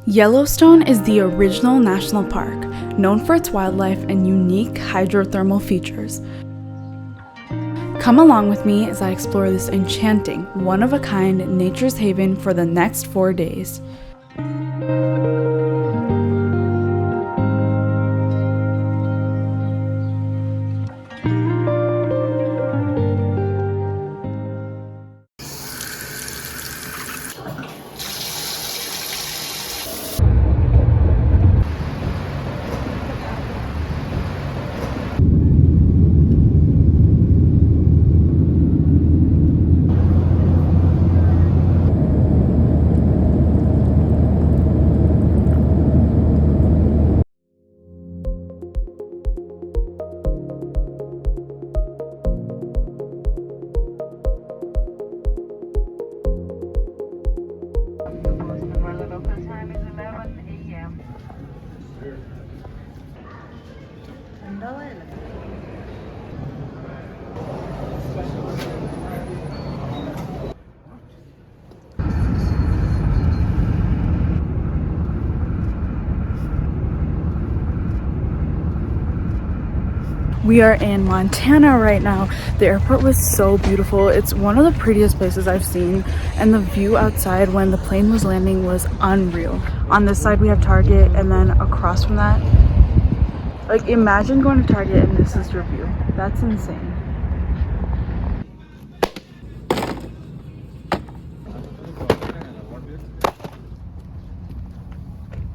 Yellowstone is the original national park, known for its wildlife and unique hydrothermal features. Come along with me as I explore this enchanting, one-of-a-kind nature's haven for the next 4 days. We are in Montana right now. The airport was so beautiful. It's one of the prettiest places I've seen, and the view outside when the plane was landing was unreal. On this side we have Target, and then across from that, like, imagine going to Target and this is your view. That's insane.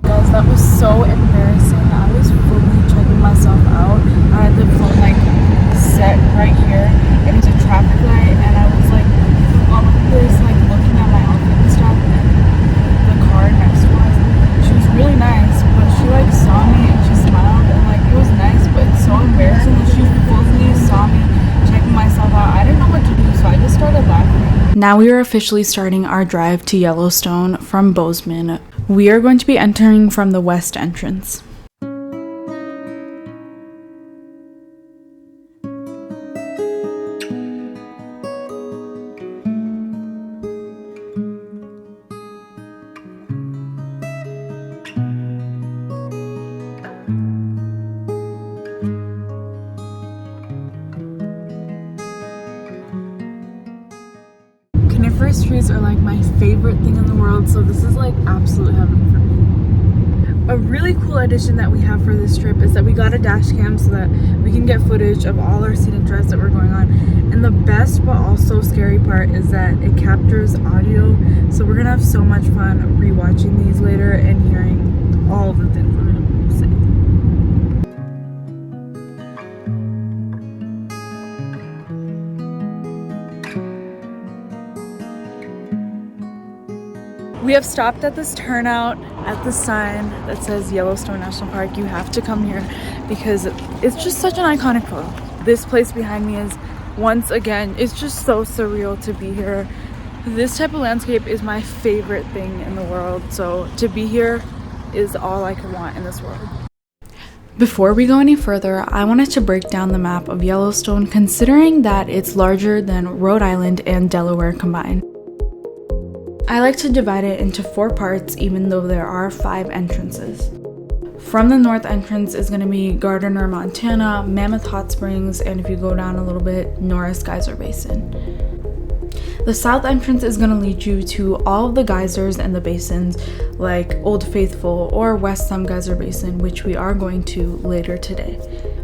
Guys, that was so embarrassing. I was fully checking myself out. I had the phone like set right here, and it's a traffic light, and I was like on this, like looking at my outfit and stuff, and the car next to us, she was really nice, but she like saw me and she smiled, and like it was nice, but it's so embarrassing that she fully saw me checking myself out. I didn't know what to do, so I just started laughing. Now we are officially starting our drive to Yellowstone from Bozeman. We are going to be entering from the west entrance. Coniferous trees are like my favorite thing in the world, so this is like absolute heaven for me. A really cool addition that we have for this trip is that we got a dash cam so that we can get footage of all our scenic drives that we're going on. And the best but also scary part is that it captures audio, so we're gonna have so much fun rewatching these later and hearing all of the things we're gonna say. We have stopped at this turnout at the sign that says Yellowstone National Park. You have to come here because it's just such an iconic photo. This place behind me is, once again, it's just so surreal to be here. This type of landscape is my favorite thing in the world, so to be here is all I could want in this world. Before we go any further, I wanted to break down the map of Yellowstone, considering that it's larger than Rhode Island and Delaware combined. I like to divide it into 4 parts, even though there are 5 entrances. From the north entrance is going to be Gardiner, Montana, Mammoth Hot Springs, and if you go down a little bit, Norris Geyser Basin. The south entrance is going to lead you to all of the geysers and the basins, like Old Faithful or West Thumb Geyser Basin, which we are going to later today.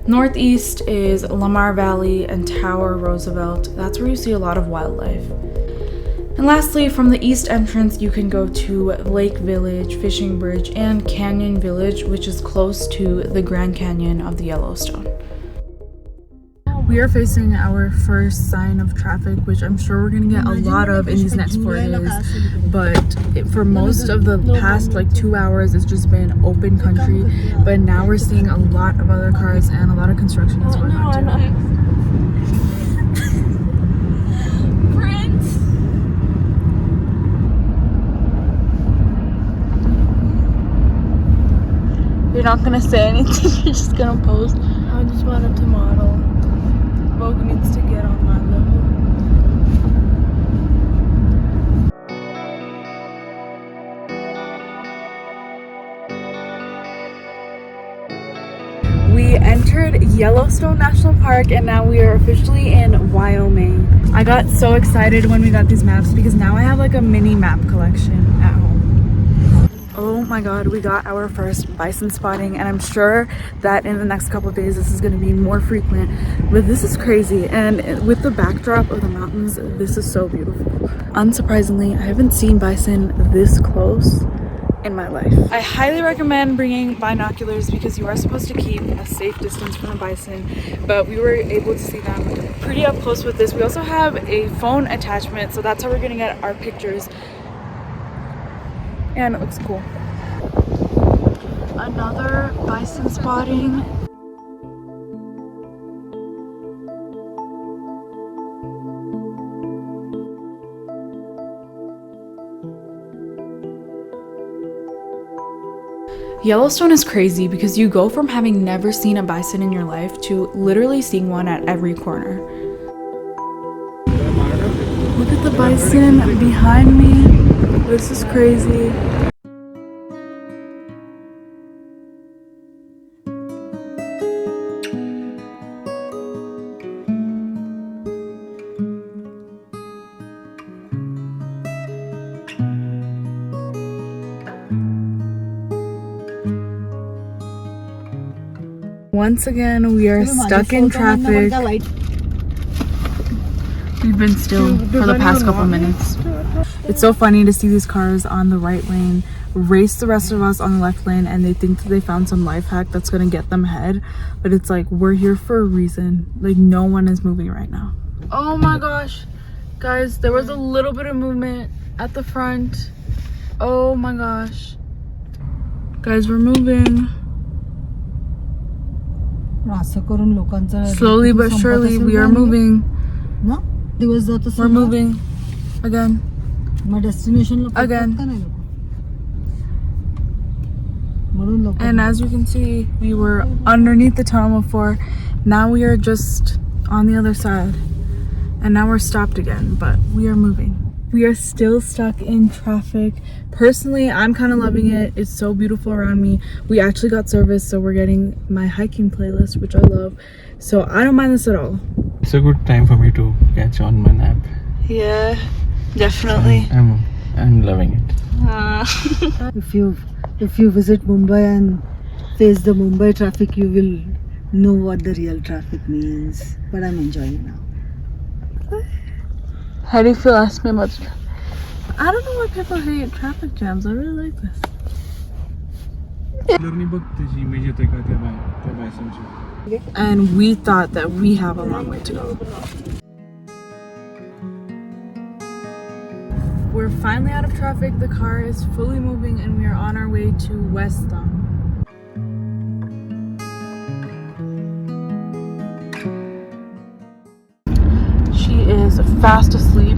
Northeast is Lamar Valley and Tower Roosevelt. That's where you see a lot of wildlife. And lastly, from the east entrance, you can go to Lake Village, Fishing Bridge, and Canyon Village, which is close to the Grand Canyon of the Yellowstone. We are facing our first sign of traffic, which I'm sure we're going to get a lot of in these next 4 days. But for most of the past like 2 hours, it's just been open country. But now we're seeing a lot of other cars and a lot of construction is going on too. You're not gonna say anything, you're just gonna pose. I just wanted to model. Vogue needs to get on my level. We entered Yellowstone National Park and now we are officially in Wyoming. I got so excited when we got these maps because now I have like a mini map collection at home. Oh my god, we got our first bison spotting and I'm sure that in the next couple of days this is going to be more frequent, but this is crazy. And with the backdrop of the mountains, this is so beautiful. Unsurprisingly, I haven't seen bison this close in my life. I highly recommend bringing binoculars because you are supposed to keep a safe distance from the bison, but we were able to see them pretty up close with this. We also have a phone attachment, so that's how we're gonna get our pictures, and it looks cool. Another bison spotting. Yellowstone is crazy because you go from having never seen a bison in your life to literally seeing one at every corner. Look at the bison behind me. This is crazy. Once again, we are stuck in traffic. We've been still for the past couple minutes. It's so funny to see these cars on the right lane race the rest of us on the left lane, and they think that they found some life hack that's gonna get them ahead, but it's like, we're here for a reason. Like, no one is moving right now. Oh my gosh, guys, there was a little bit of movement at the front. Oh my gosh, guys, we're moving. Slowly but surely, we are moving. We're moving again. Again. And as you can see, we were underneath the tunnel before. Now we are just on the other side. And now we're stopped again, but we are moving. We are still stuck in traffic. Personally, I'm kind of loving it. It's so beautiful around me. We actually got service, so we're getting my hiking playlist, which I love. So I don't mind this at all. It's a good time for me to catch on my nap. Yeah, definitely. I'm loving it. If you visit Mumbai and face the Mumbai traffic, you will know what the real traffic means. But I'm enjoying now. How do you feel? Ask me about the traffic. I don't know why people hate traffic jams. I really like this. And we thought that we have a long way to go. We're finally out of traffic. The car is fully moving and we are on our way to West Thumb. She is fast asleep,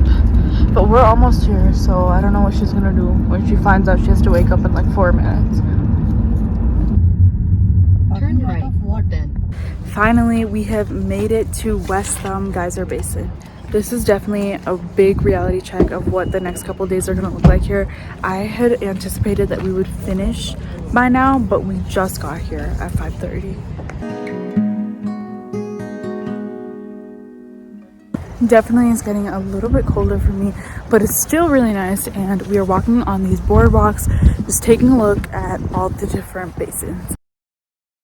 but we're almost here, so I don't know what she's gonna do when she finds out she has to wake up in like 4 minutes. Turn right. What then? Finally, we have made it to West Thumb Geyser Basin. This is definitely a big reality check of what the next couple days are gonna look like here. I had anticipated that we would finish by now, but we just got here at 5:30. Definitely is getting a little bit colder for me, but it's still really nice, and we are walking on these boardwalks, just taking a look at all the different basins.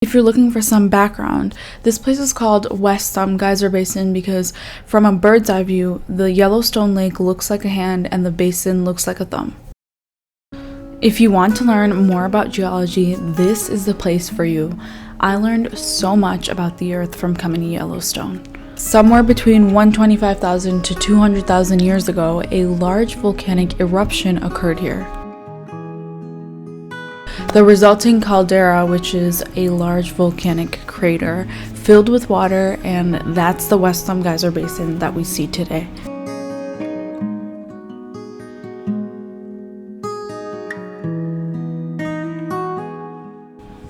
If you're looking for some background, this place is called West Thumb Geyser Basin because from a bird's eye view, the Yellowstone Lake looks like a hand and the basin looks like a thumb. If you want to learn more about geology, this is the place for you. I learned so much about the earth from coming to Yellowstone. Somewhere between 125,000 to 200,000 years ago, a large volcanic eruption occurred here. The resulting caldera, which is a large volcanic crater, filled with water, and that's the West Thumb Geyser Basin that we see today.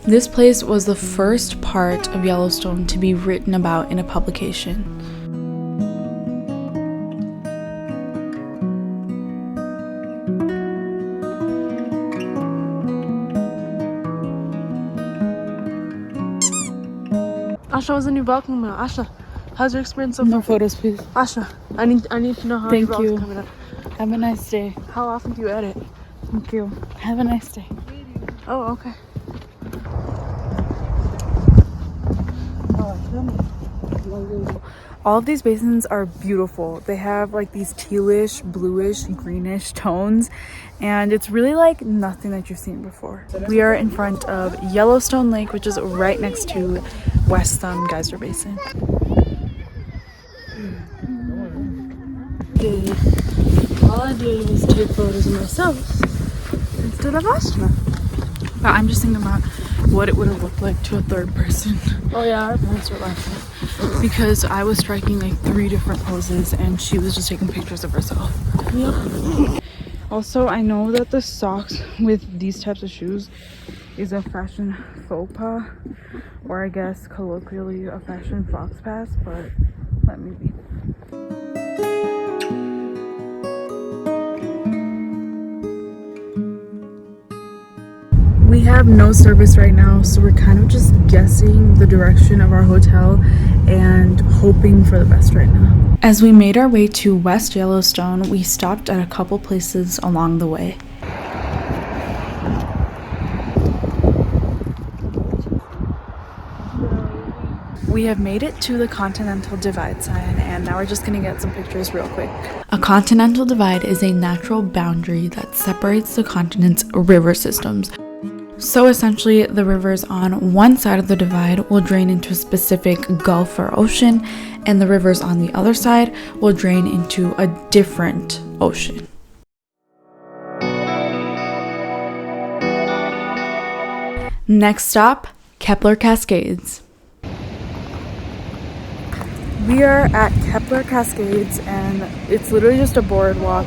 This place was the first part of Yellowstone to be written about in a publication. Asha was in your vlog coming out. Asha, how's your experience so far? No photos, please. Asha, I need to know how Thank your vlog's you. coming out. Have a nice day. How often do you edit? Thank you. Have a nice day. Oh, okay. All of these basins are beautiful. They have like these tealish, bluish, greenish tones, and it's really like nothing that you've seen before. We are in front of Yellowstone Lake, which is right next to West Thumb Geyser Basin. All I did was take photos of myself instead of Ashna. But I'm just thinking about what it would have looked like to a third person. Oh yeah, our parents were laughing. Because I was striking like 3 different poses and she was just taking pictures of herself. Yep. Also, I know that the socks with these types of shoes is a fashion faux pas, or I guess colloquially a fashion fox pass, but let me be. We have no service right now, so we're kind of just guessing the direction of our hotel and hoping for the best right now. As we made our way to West Yellowstone, we stopped at a couple places along the way. We have made it to the Continental Divide sign, and now we're just gonna get some pictures real quick. A continental divide is a natural boundary that separates the continent's river systems. So essentially, the rivers on one side of the divide will drain into a specific gulf or ocean, and the rivers on the other side will drain into a different ocean. Next stop, Kepler Cascades. We are at Kepler Cascades, and it's literally just a boardwalk,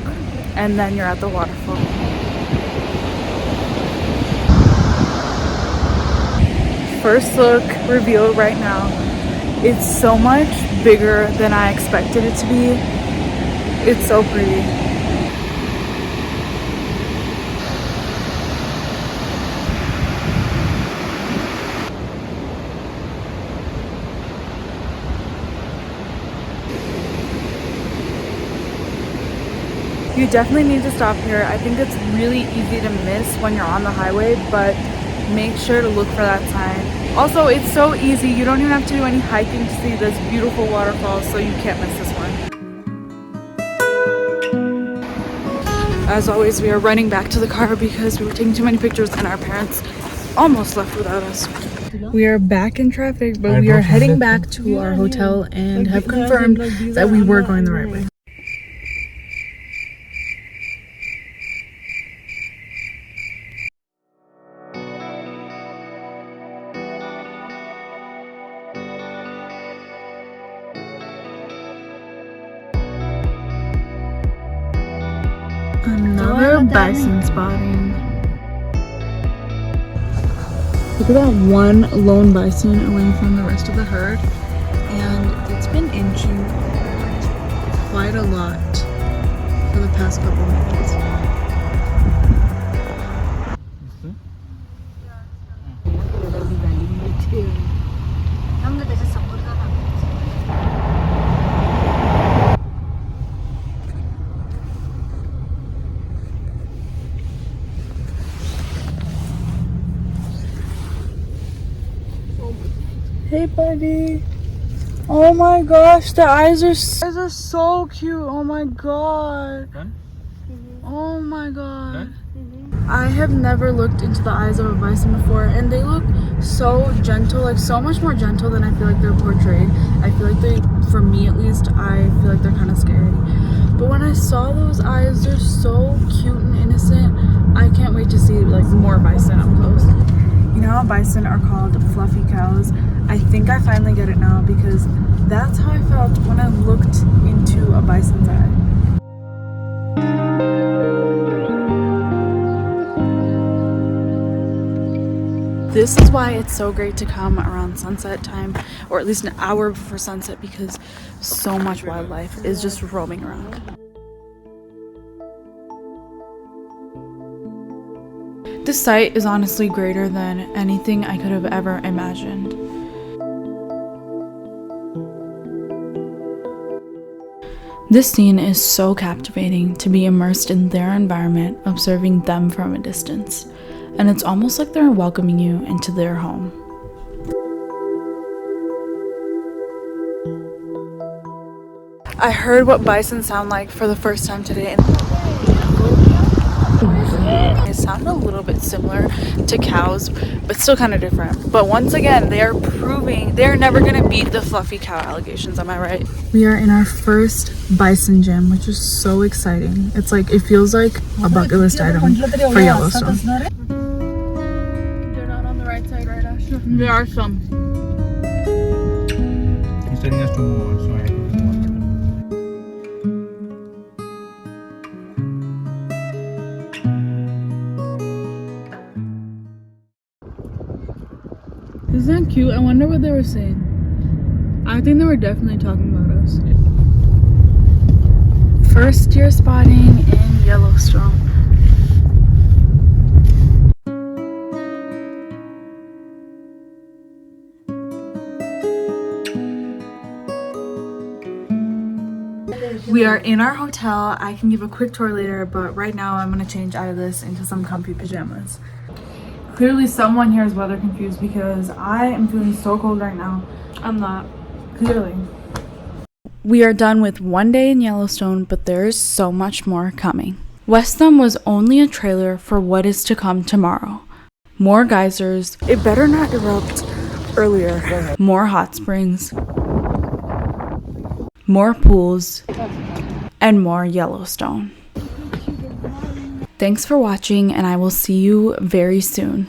and then you're at the waterfall. First look revealed right now. It's so much bigger than I expected it to be. It's so pretty. You definitely need to stop here. I think it's really easy to miss when you're on the highway, but make sure to look for that sign. Also, it's so easy. You don't even have to do any hiking to see this beautiful waterfall, so you can't miss this one. As always, we are running back to the car because we were taking too many pictures and our parents almost left without us. We are back in traffic, but we are heading back to our hotel and have confirmed that we were going the right way. Another bison spotting. Look at that one lone bison away from the rest of the herd, and it's been inching quite a lot for the past couple minutes. Hey buddy. Oh my gosh, the eyes are so cute. Oh my god. Done? Oh my god. Done? I have never looked into the eyes of a bison before, and they look so gentle, like so much more gentle than I feel like they're portrayed. I feel like they, for me at least, I feel like they're kind of scary. But when I saw those eyes, they're so cute and innocent. I can't wait to see like more bison up close. You know how bison are called fluffy cows? I think I finally get it now, because that's how I felt when I looked into a bison's eye. This is why it's so great to come around sunset time, or at least an hour before sunset, because so much wildlife is just roaming around. This site is honestly greater than anything I could have ever imagined. This scene is so captivating to be immersed in their environment, observing them from a distance. And it's almost like they're welcoming you into their home. I heard what bison sound like for the first time today, and they sound a little bit similar to cows, but still kind of different. But once again, they are proving they're never gonna beat the fluffy cow allegations, am I right? We are in our first bison gym, which is so exciting. It's like, it feels like a bucket list item for Yellowstone. They're not on the right side, right, Asher? There are some. He's telling us to move, so I have to move. Isn't that cute? I wonder what they were saying. I think they were definitely talking about us. First deer spotting in Yellowstone. We are in our hotel. I can give a quick tour later, but right now I'm gonna change out of this into some comfy pajamas. Clearly someone here is weather confused because I am feeling so cold right now. I'm not. Clearly. We are done with one day in Yellowstone, but there is so much more coming. West Thumb was only a trailer for what is to come tomorrow. More geysers. It better not erupt earlier. More hot springs. More pools. And more Yellowstone. Thanks for watching, and I will see you very soon.